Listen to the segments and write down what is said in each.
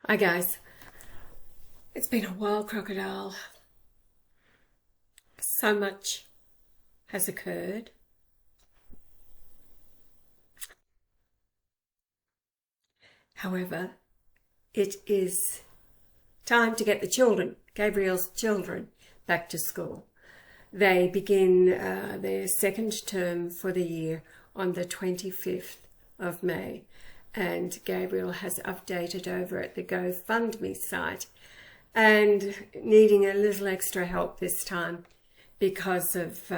Hi guys, it's been a while, Crocodile. So much has occurred. However, it is time to get the children, Gabriel's children, back to school. They begin their second term for the year on the 25th of May. And Gabriel has updated over at the GoFundMe site and needing a little extra help this time because of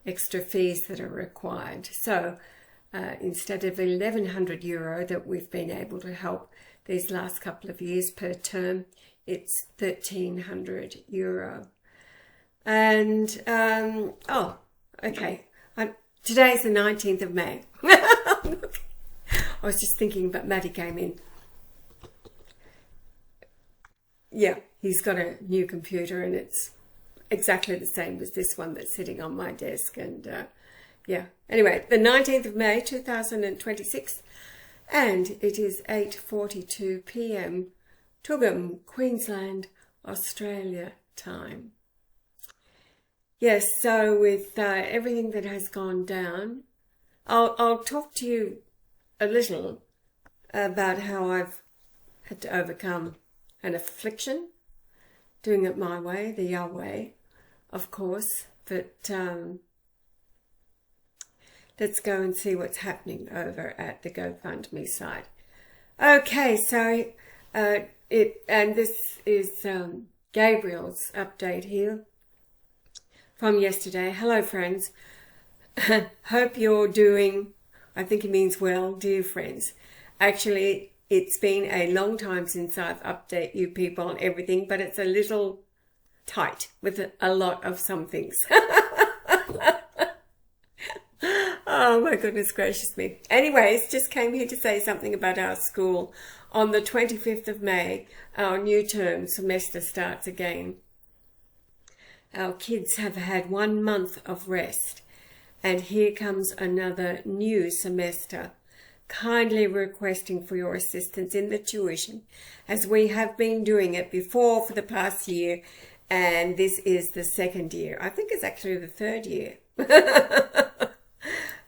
extra fees that are required. So instead of €1,100 that we've been able to help these last couple of years per term, it's €1,300. And, oh, okay, today's the 19th of May. I was just thinking, but Maddie came in. Yeah, he's got a new computer and it's exactly the same as this one that's sitting on my desk. And yeah, anyway, the 19th of May 2026, and it is 8:42 p.m. Toowoomba, Queensland, Australia time. Yes, so with everything that has gone down, I'll talk to you a little about how I've had to overcome an affliction, doing it my way, the Yahweh, of course, but let's go and see what's happening over at the GoFundMe site. Okay, so this is Gabriel's update here from yesterday. Hello friends, hope you're doing, I think it means well, dear friends. Actually, it's been a long time since I've updated you people on everything, but it's a little tight with a lot of some things. Oh my goodness gracious me. Anyways, just came here to say something about our school. On the 25th of May, our new term semester starts again. Our kids have had 1 month of rest. And here comes another new semester, kindly requesting for your assistance in the tuition, as we have been doing it before for the past year, and this is the second year. I think it's actually the third year.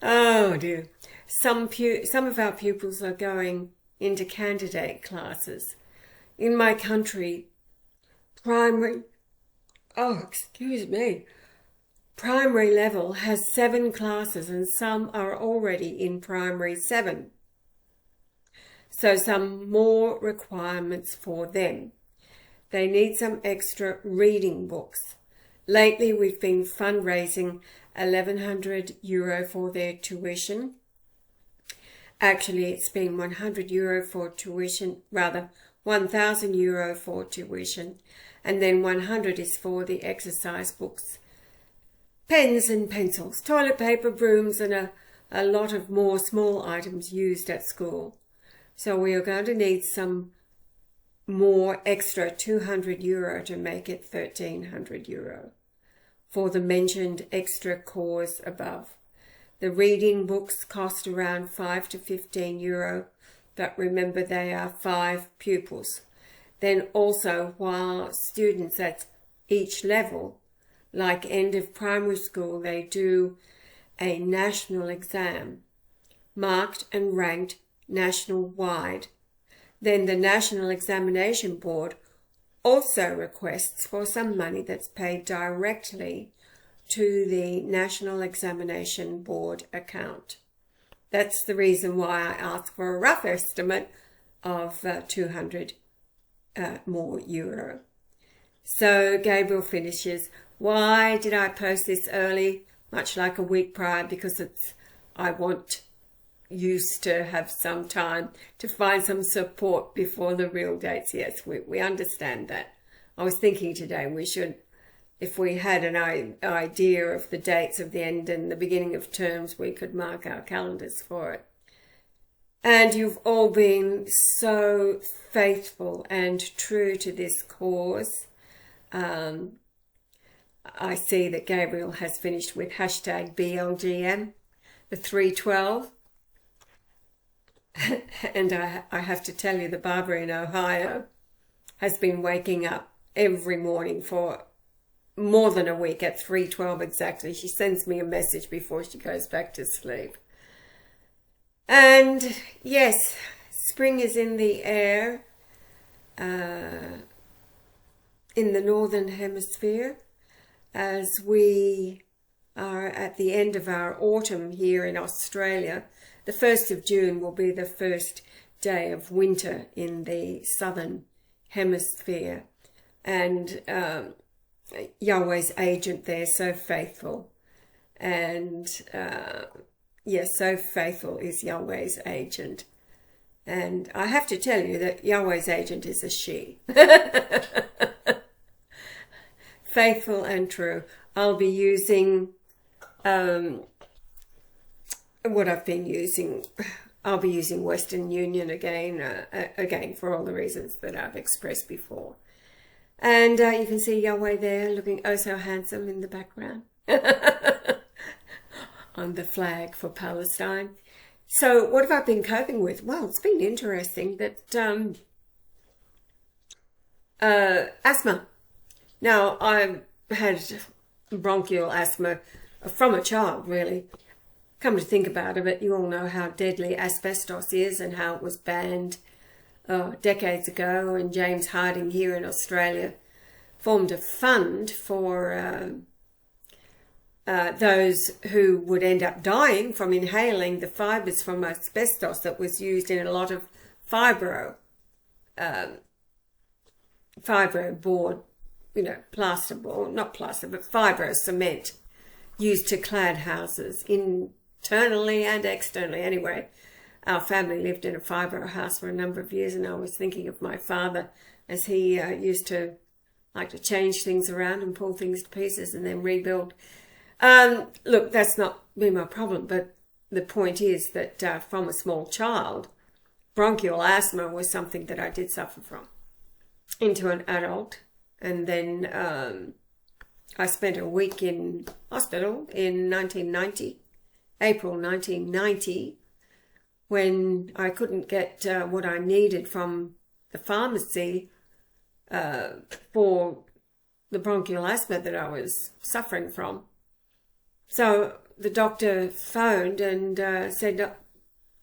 Oh dear. Some of our pupils are going into candidate classes. In my country, primary level has 7 classes and some are already in primary 7. So some more requirements for them. They need some extra reading books. Lately we've been fundraising €1,100 for their tuition. Actually it's been €100 for tuition, rather €1,000 for tuition, and then 100 is for the exercise books, pens and pencils, toilet paper, brooms, and a lot of more small items used at school. So we are going to need some more extra €200 to make it €1,300 for the mentioned extra cause above. The reading books cost around €5 to €15, but remember they are 5 pupils. Then also, while students at each level, like end of primary school, they do a national exam, marked and ranked national-wide. Then the National Examination Board also requests for some money that's paid directly to the National Examination Board account. That's the reason why I asked for a rough estimate of €200 more. So Gabriel finishes, why did I post this early, much like a week prior? Because I want you to have some time to find some support before the real dates. Yes, we understand that. I was thinking today we should, if we had an idea of the dates of the end and the beginning of terms, we could mark our calendars for it. And you've all been so faithful and true to this cause. I see that Gabriel has finished with #BLGM, the 312. And I have to tell you, the Barbara in Ohio has been waking up every morning for more than a week at 3:12 exactly. She sends me a message before she goes back to sleep. And yes, spring is in the air in the Northern Hemisphere, as we are at the end of our autumn here in Australia. The 1st of June will be the first day of winter in the Southern Hemisphere. And Yahweh's agent there, so faithful. And yes, so faithful is Yahweh's agent. And I have to tell you that Yahweh's agent is a she. Faithful and true. I'll be using what I've been using. I'll be using Western Union again for all the reasons that I've expressed before. And you can see Yahweh there looking oh so handsome in the background on the flag for Palestine. So what have I been coping with? Well, it's been interesting that asthma. Now, I've had bronchial asthma from a child, really. Come to think about it, you all know how deadly asbestos is and how it was banned decades ago. And James Harding here in Australia formed a fund for those who would end up dying from inhaling the fibres from asbestos that was used in a lot of fibro board, plaster board, not plaster, but fibro cement used to clad houses internally and externally. Anyway, our family lived in a fibro house for a number of years, and I was thinking of my father as he used to like to change things around and pull things to pieces and then rebuild. Look, that's not been my problem, but the point is that from a small child, bronchial asthma was something that I did suffer from. Into an adult, and then I spent a week in hospital in 1990, April 1990, when I couldn't get what I needed from the pharmacy for the bronchial asthma that I was suffering from. So the doctor phoned and said,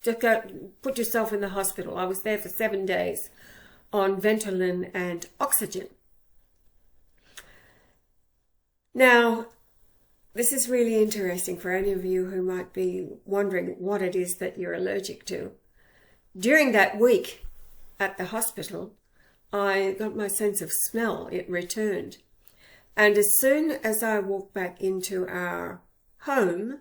just go put yourself in the hospital. I was there for 7 days on Ventolin and oxygen. Now, this is really interesting for any of you who might be wondering what it is that you're allergic to. During that week at the hospital, I got my sense of smell. It returned. And as soon as I walked back into our home,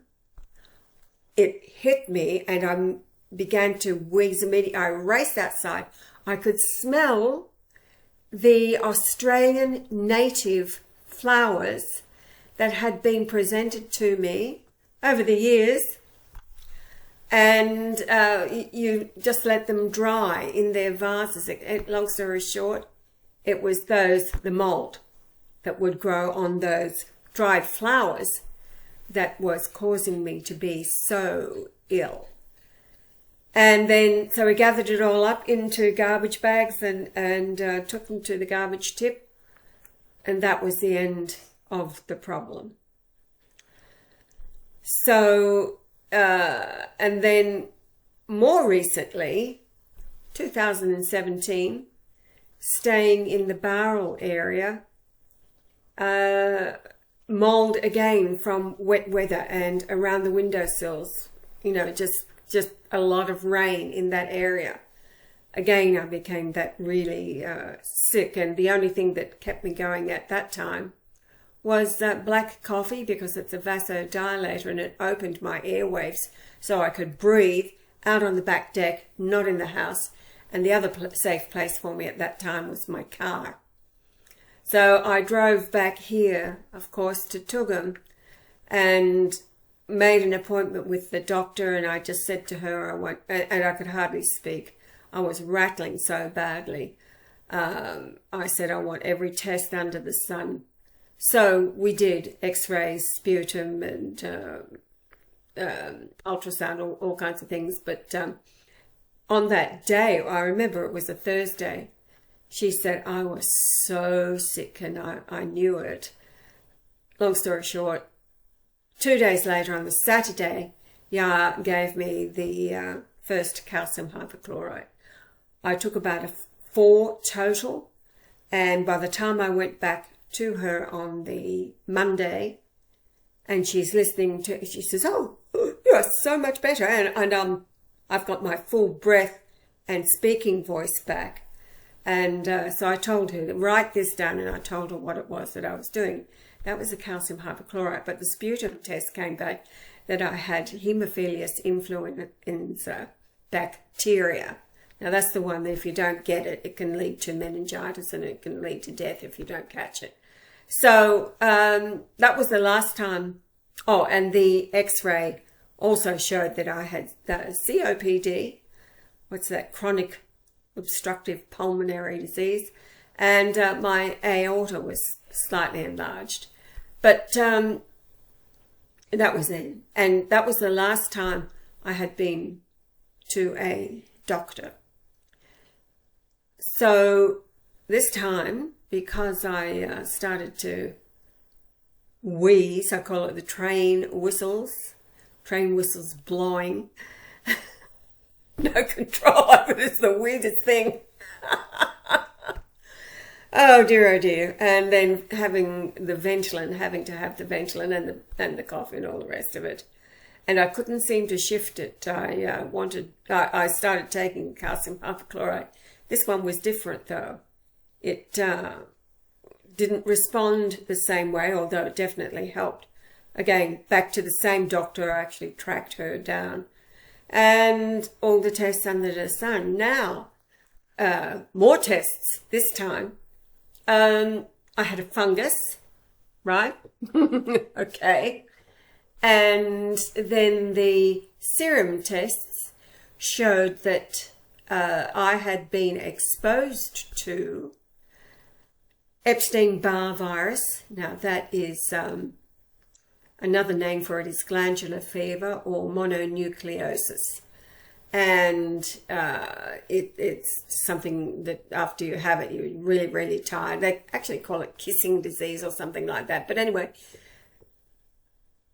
it hit me and I began to wheeze immediately. I raced outside. I could smell the Australian native flowers that had been presented to me over the years, and you just let them dry in their vases. Long story short, it was the mold that would grow on those dried flowers that was causing me to be so ill. And then, so we gathered it all up into garbage bags and took them to the garbage tip. And that was the end of the problem. So, and then more recently, 2017, staying in the Barrel area, mold again from wet weather and around the windowsills, just a lot of rain in that area. Again, I became that really sick, and the only thing that kept me going at that time was black coffee, because it's a vasodilator and it opened my airwaves so I could breathe out on the back deck, not in the house. And the other safe place for me at that time was my car. So I drove back here, of course, to Tugum, and made an appointment with the doctor, and I just said to her, and I could hardly speak. I was rattling so badly. I said, I want every test under the sun. So we did x-rays, sputum, and ultrasound, all kinds of things. But on that day, I remember it was a Thursday, she said, I was so sick and I knew it. Long story short, 2 days later on the Saturday, Yah gave me the first calcium hypochlorite. I took about 4 total, and by the time I went back to her on the Monday, and she's listening to, she says, oh, you are so much better, and I've got my full breath and speaking voice back. And so I told her to write this down, and I told her what it was that I was doing. That was the calcium hypochlorite, but the sputum test came back that I had Haemophilus influenza bacteria. Now that's the one that if you don't get it, it can lead to meningitis and it can lead to death if you don't catch it. So that was the last time. Oh, and the x-ray also showed that I had COPD. What's that? Chronic obstructive pulmonary disease. And my aorta was slightly enlarged. But that was then. And that was the last time I had been to a doctor. So this time, because I started to wheeze, I call it the train whistles blowing. No control over it. It's the weirdest thing. Oh dear. And then having to have the Ventolin and the cough and all the rest of it. And I couldn't seem to shift it. I started taking calcium hypochlorite. This one was different though. It didn't respond the same way, although it definitely helped. Again, back to the same doctor, I actually tracked her down. And all the tests under the sun. Now, more tests this time. I had a fungus, right? Okay. And then the serum tests showed that I had been exposed to Epstein-Barr virus. Now that is another name for it is glandular fever or mononucleosis. And it's something that after you have it, you're really, really tired. They actually call it kissing disease or something like that. But anyway,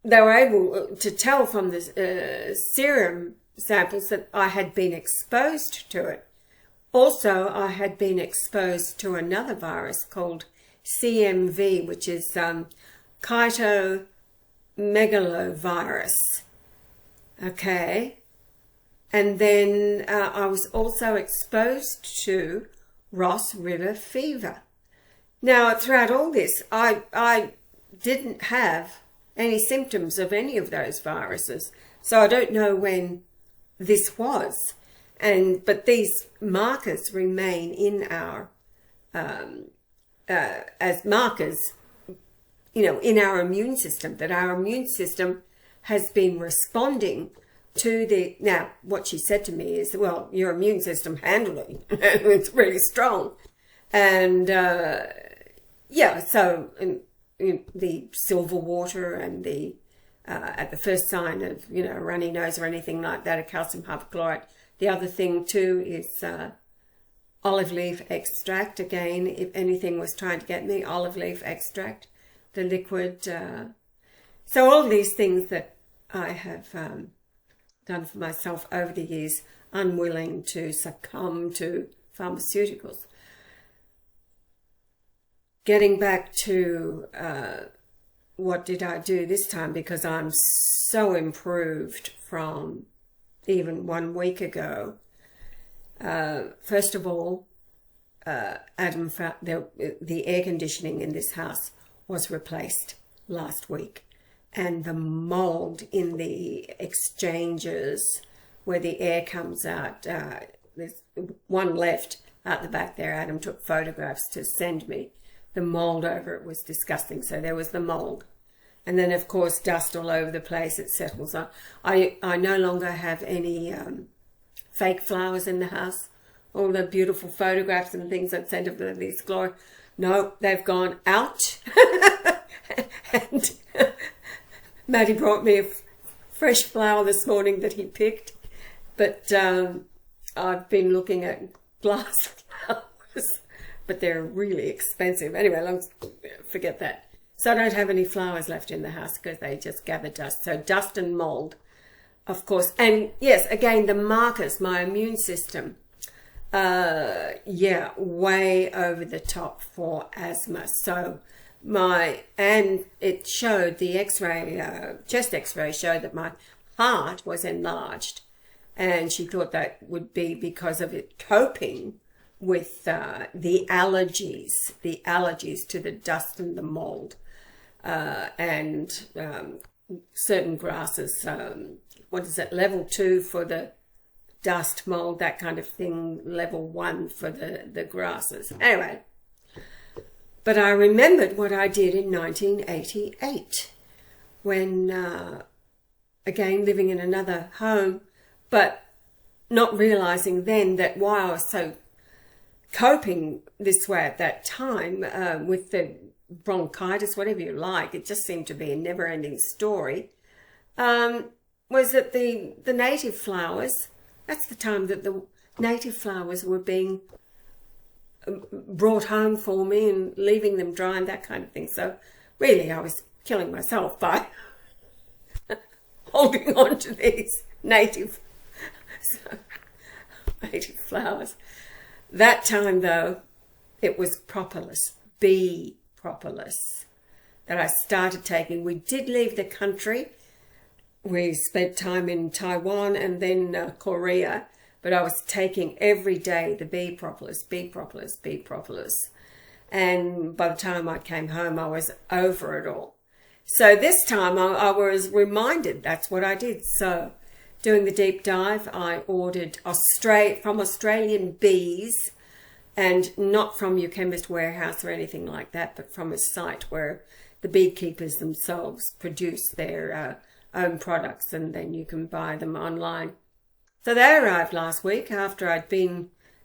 they were able to tell from the serum samples that I had been exposed to it. Also, I had been exposed to another virus called CMV, which is cytomegalovirus. Okay. And then I was also exposed to Ross River fever. Now, throughout all this, I didn't have any symptoms of any of those viruses. So I don't know when this was. But these markers remain in our, as markers, in our immune system, that our immune system has been responding to now what she said to me is, well, your immune system handled it. It's really strong. And so the silver water and the at the first sign of a runny nose or anything like that, a calcium hypochlorite. The other thing too is olive leaf extract. Again, if anything was trying to get me, olive leaf extract, the liquid. So all these things that I have done for myself over the years, unwilling to succumb to pharmaceuticals. Getting back to what did I do this time, because I'm so improved from even 1 week ago. First of all, Adam found the air conditioning in this house was replaced last week. And the mold in the exchanges where the air comes out, there's one left out the back there. Adam took photographs to send me. The mold over it was disgusting. So there was the mold. And then, of course, dust all over the place. It settles on. I no longer have any fake flowers in the house. All the beautiful photographs and things I'd sent of these glory. No, they've gone out. And Maddie brought me a fresh flower this morning that he picked. But I've been looking at glass flowers, but they're really expensive. Anyway, forget that. So I don't have any flowers left in the house because they just gather dust. So dust and mold, of course. And yes, again, the markers, my immune system, yeah, way over the top for asthma. So and it showed the x-ray, chest x-ray showed that my heart was enlarged. And she thought that would be because of it coping with the allergies to the dust and the mold, and certain grasses, what is it, level 2 for the dust, mold, that kind of thing, level 1 for the grasses. Anyway, but I remembered what I did in 1988 when, again, living in another home, but not realizing then that while I was so coping this way at that time, with the bronchitis, whatever you like, it just seemed to be a never-ending story, was that the native flowers, that's the time that the native flowers were being brought home for me and leaving them dry and that kind of thing. So really I was killing myself by holding on to these native flowers. That time though, it was propolis, bee propolis, that I started taking. We did leave the country. We spent time in Taiwan and then Korea, but I was taking every day the bee propolis, bee propolis, bee propolis. And by the time I came home, I was over it all. So this time I was reminded that's what I did. So doing the deep dive, I ordered from Australian bees, and not from your chemist warehouse or anything like that, but from a site where the beekeepers themselves produce their own products, and then you can buy them online. So they arrived last week after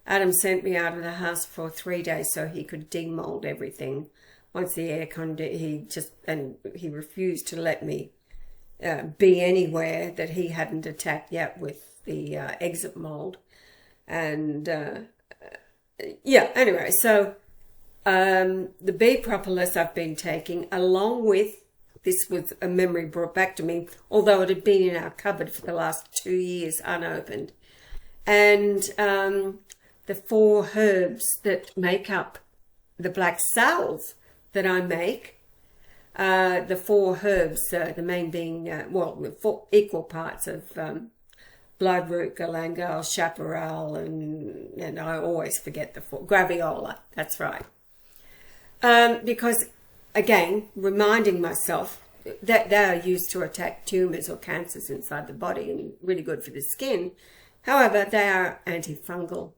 Adam sent me out of the house for 3 days so he could demold everything. Once the aircon, he refused to let me be anywhere that he hadn't attacked yet with the exit mold. And yeah, anyway, so the bee propolis I've been taking, along with, this was a memory brought back to me, although it had been in our cupboard for the last 2 years unopened, and the 4 herbs that make up the black salve that I make. The 4 herbs, the main being, 4 equal parts of bloodroot, galangal, chaparral, and I always forget the 4, graviola, that's right. Because, again, reminding myself that they are used to attack tumours or cancers inside the body and really good for the skin. However, they are antifungal.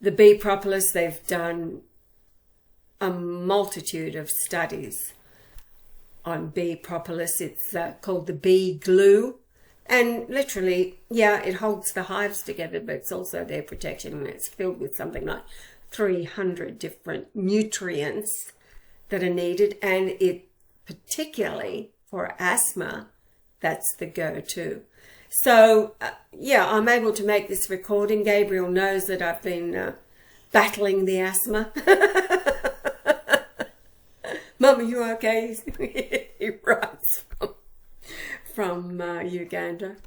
The bee propolis, they've done a multitude of studies on bee propolis. It's called the bee glue, and literally, yeah, it holds the hives together, but it's also their protection, and it's filled with something like 300 different nutrients that are needed, and it particularly for asthma, that's the go-to. So yeah, I'm able to make this recording. Gabriel knows that I've been battling the asthma. Mum, are you okay? He writes from Uganda.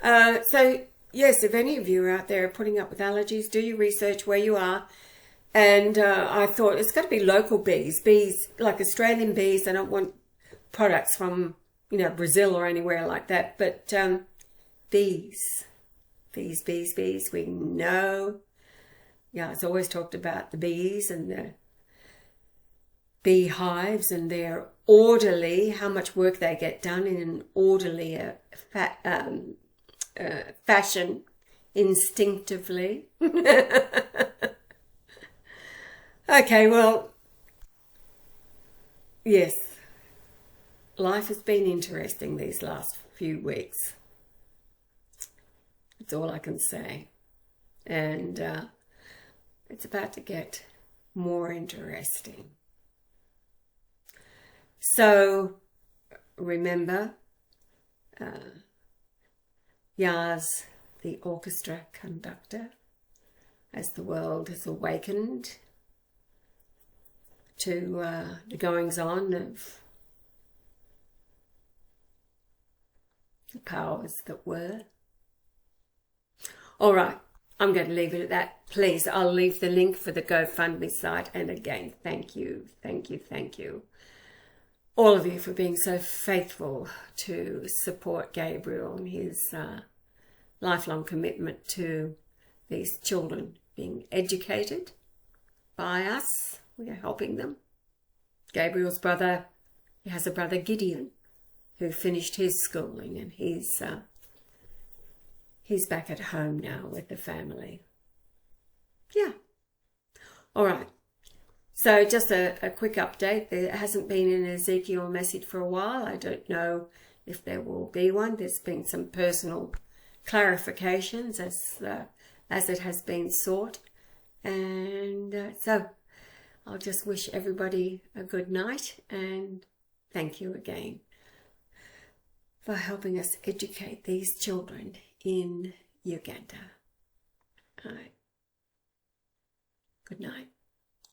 So yes, if any of you are out there putting up with allergies, do your research where you are. And I thought it's got to be local bees like Australian bees. I don't want products from, Brazil or anywhere like that. But bees, we know. Yeah, it's always talked about the bees and the beehives and their orderly, how much work they get done in an orderly fashion, instinctively. Okay, well, yes, life has been interesting these last few weeks. That's all I can say. And it's about to get more interesting. So, remember, Yah's the orchestra conductor as the world has awakened to the goings-on of the powers that were. All right, I'm going to leave it at that. Please, I'll leave the link for the GoFundMe site. And again, thank you, thank you, thank you, all of you, for being so faithful to support Gabriel and his lifelong commitment to these children being educated by us. We are helping them. Gabriel's brother, he has a brother, Gideon, who finished his schooling, and he's back at home now with the family. Yeah. All right. So just a quick update. There hasn't been an Ezekiel message for a while. I don't know if there will be one. There's been some personal clarifications as it has been sought. And so I'll just wish everybody a good night, and thank you again for helping us educate these children in Uganda. All right. Good night.